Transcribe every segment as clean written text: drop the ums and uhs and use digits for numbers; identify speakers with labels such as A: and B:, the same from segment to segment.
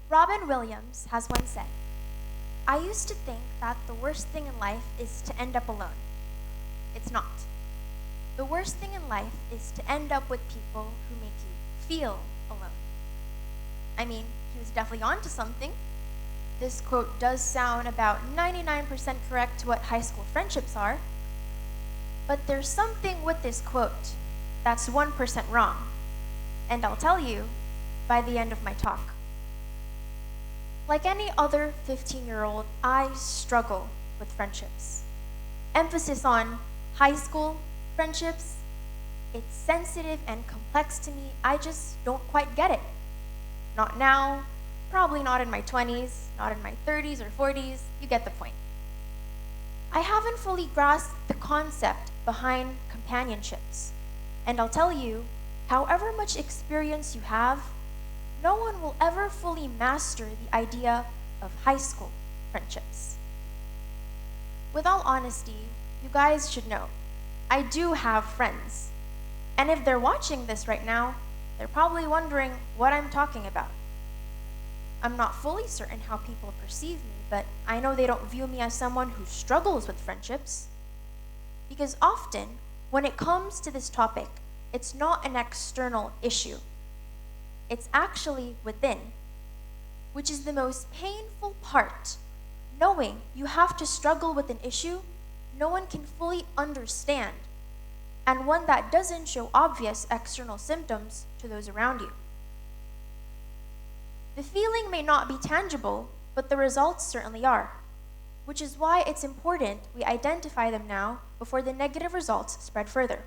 A: Robin Williams has once said, I used to think that the worst thing in life is to end up alone. It's not. The worst thing in life is to end up with people who make you feel alone. I mean, he was definitely onto something. This quote does sound about 99% correct to what high school friendships are, but there's something with this quote that's 1% wrong, and I'll tell you by the end of my talk. Like any other 15-year-old, I struggle with friendships. Emphasis on high school friendships. It's sensitive and complex to me. I just don't quite get it. Not now, probably not in my 20s, not in my 30s or 40s. You get the point. I haven't fully grasped the concept behind companionships. And I'll tell you, however much experience you have, no one will ever fully master the idea of high school friendships. With all honesty, you guys should know, I do have friends. And if they're watching this right now, they're probably wondering what I'm talking about. I'm not fully certain how people perceive me, but I know they don't view me as someone who struggles with friendships. Because often, when it comes to this topic, it's not an external issue. It's actually within, which is the most painful part. Knowing you have to struggle with an issue no one can fully understand, and one that doesn't show obvious external symptoms to those around you. The feeling may not be tangible, but the results certainly are, which is why it's important we identify them now before the negative results spread further.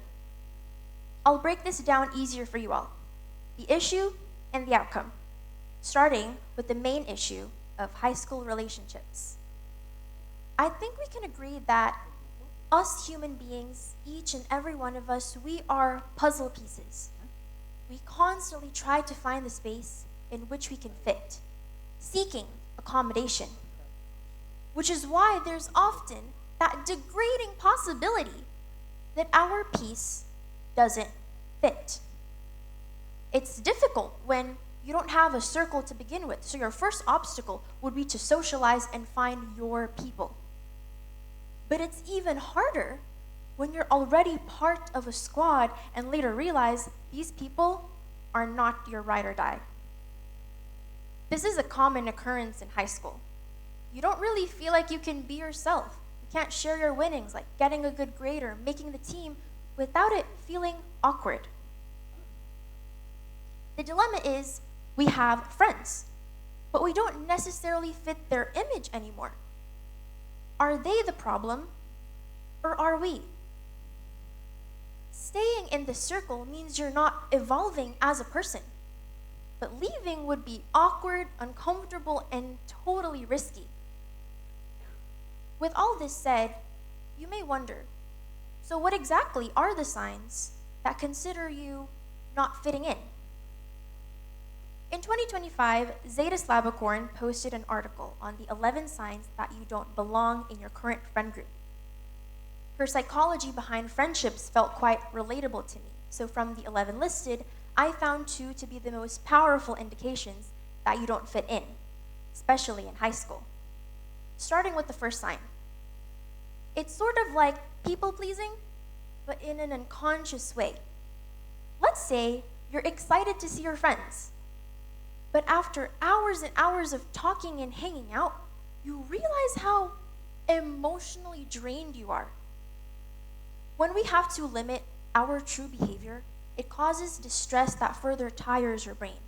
A: I'll break this down easier for you all. The issue and the outcome, starting with the main issue of high school relationships. I think we can agree that us human beings, each and every one of us, we are puzzle pieces. We constantly try to find the space in which we can fit, seeking accommodation, which is why there's often that degrading possibility that our piece doesn't fit. It's difficult when you don't have a circle to begin with, so your first obstacle would be to socialize and find your people. But it's even harder when you're already part of a squad and later realize these people are not your ride or die. This is a common occurrence in high school. You don't really feel like you can be yourself. You can't share your winnings, like getting a good grade or making the team, without it feeling awkward. The dilemma is we have friends, but we don't necessarily fit their image anymore. Are they the problem, or are we? Staying in the circle means you're not evolving as a person, but leaving would be awkward, uncomfortable, and totally risky. With all this said, you may wonder, so what exactly are the signs that consider you not fitting in? In 2025, Zeta Slabacorn posted an article on the 11 signs that you don't belong in your current friend group. Her psychology behind friendships felt quite relatable to me, so from the 11 listed, I found 2 to be the most powerful indications that you don't fit in, especially in high school. Starting with the first sign. It's sort of like people-pleasing, but in an unconscious way. Let's say you're excited to see your friends, but after hours and hours of talking and hanging out, you realize how emotionally drained you are. When we have to limit our true behavior, it causes distress that further tires your brain.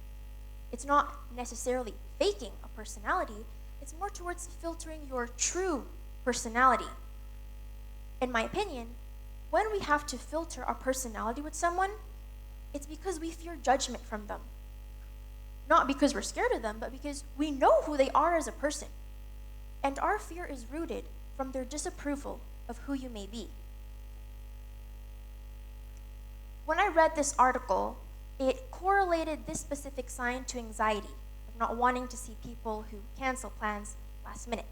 A: It's not necessarily faking a personality, it's more towards filtering your true personality. In my opinion, when we have to filter our personality with someone, it's because we fear judgment from them. Not because we're scared of them, but because we know who they are as a person. And our fear is rooted from their disapproval of who you may be. When I read this article, it correlated this specific sign to anxiety of not wanting to see people who cancel plans last minute.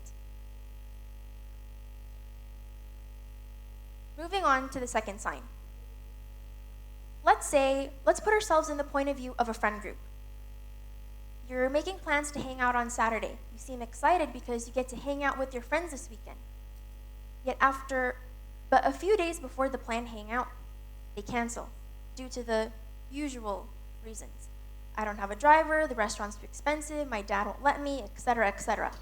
A: Moving on to the second sign. Let's put ourselves in the point of view of a friend group. You're making plans to hang out on Saturday. You seem excited because you get to hang out with your friends this weekend. Yet but a few days before the planned hangout, they cancel due to the usual reasons. I don't have a driver, the restaurant's too expensive, my dad won't let me, etc., etc.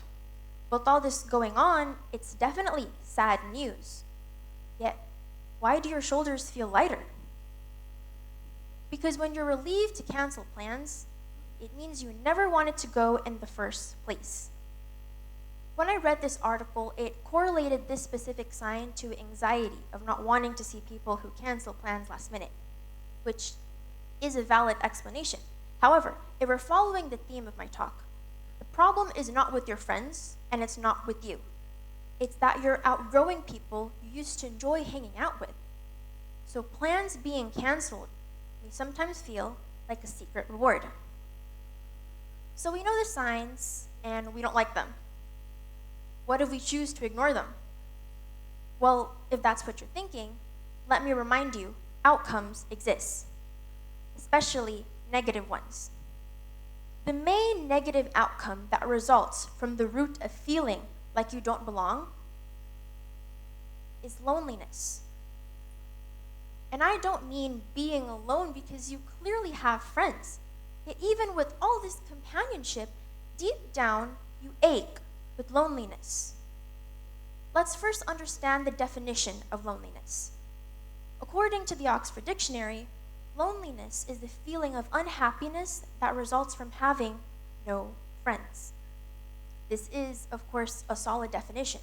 A: With all this going on, it's definitely sad news. Yet, why do your shoulders feel lighter? Because when you're relieved to cancel plans, it means you never wanted to go in the first place. When I read this article, it correlated this specific sign to anxiety of not wanting to see people who cancel plans last minute, which is a valid explanation. However, if we're following the theme of my talk, the problem is not with your friends, and it's not with you. It's that you're outgrowing people you used to enjoy hanging out with. So plans being canceled may sometimes feel like a secret reward. So we know the signs, and we don't like them. What if we choose to ignore them? Well, if that's what you're thinking, let me remind you, outcomes exist, especially negative ones. The main negative outcome that results from the root of feeling like you don't belong is loneliness. And I don't mean being alone, because you clearly have friends. Yet even with all this companionship, deep down you ache with loneliness. Let's first understand the definition of loneliness. According to the Oxford Dictionary, loneliness is the feeling of unhappiness that results from having no friends. This is, of course, a solid definition.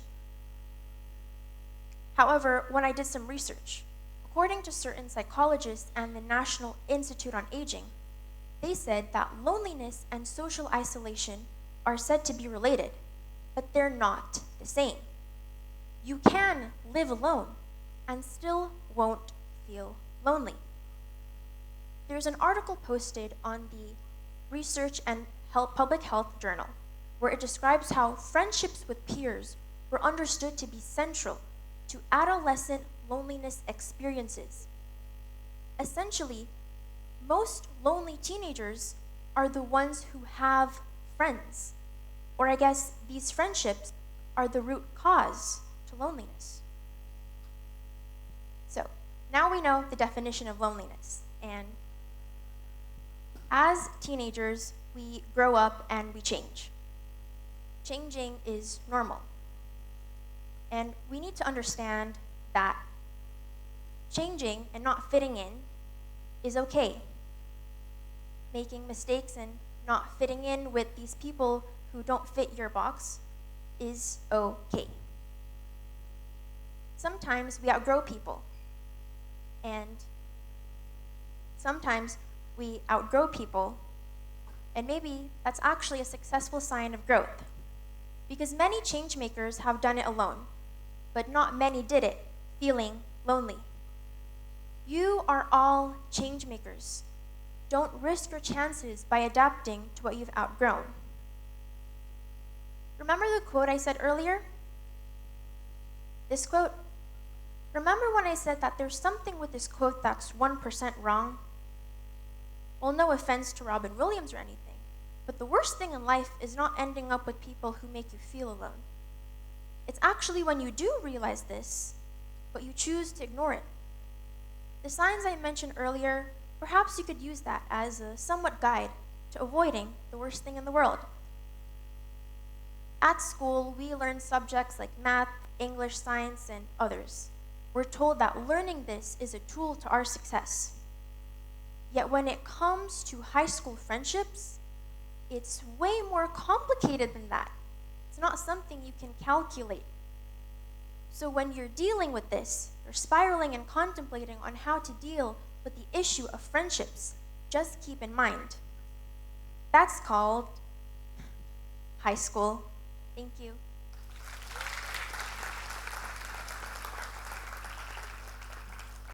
A: However, when I did some research, according to certain psychologists and the National Institute on Aging, they said that loneliness and social isolation are said to be related, but they're not the same. You can live alone and still won't feel lonely. There's an article posted on the Research and Public Health Journal where it describes how friendships with peers were understood to be central to adolescent loneliness experiences. Essentially, most lonely teenagers are the ones who have friends, or I guess these friendships are the root cause to loneliness. So, now we know the definition of loneliness, and as teenagers, we grow up and we change. Changing is normal. And we need to understand that changing and not fitting in is okay. Making mistakes and not fitting in with these people who don't fit your box is okay. Sometimes we outgrow people, and sometimes we outgrow people, and maybe that's actually a successful sign of growth, because many change makers have done it alone, but not many did it feeling lonely. You are all change makers. Don't risk your chances by adapting to what you've outgrown. Remember the quote I said earlier? This quote? Remember when I said that there's something with this quote that's 1% wrong? Well, no offense to Robin Williams or anything, but the worst thing in life is not ending up with people who make you feel alone. It's actually when you do realize this, but you choose to ignore it. The signs I mentioned earlier, perhaps you could use that as a somewhat guide to avoiding the worst thing in the world. At school, we learn subjects like math, English, science, and others. We're told that learning this is a tool to our success. Yet when it comes to high school friendships, it's way more complicated than that. It's not something you can calculate. So when you're dealing with this, you're spiraling and contemplating on how to deal with the issue of friendships, just keep in mind, that's called high school. Thank you.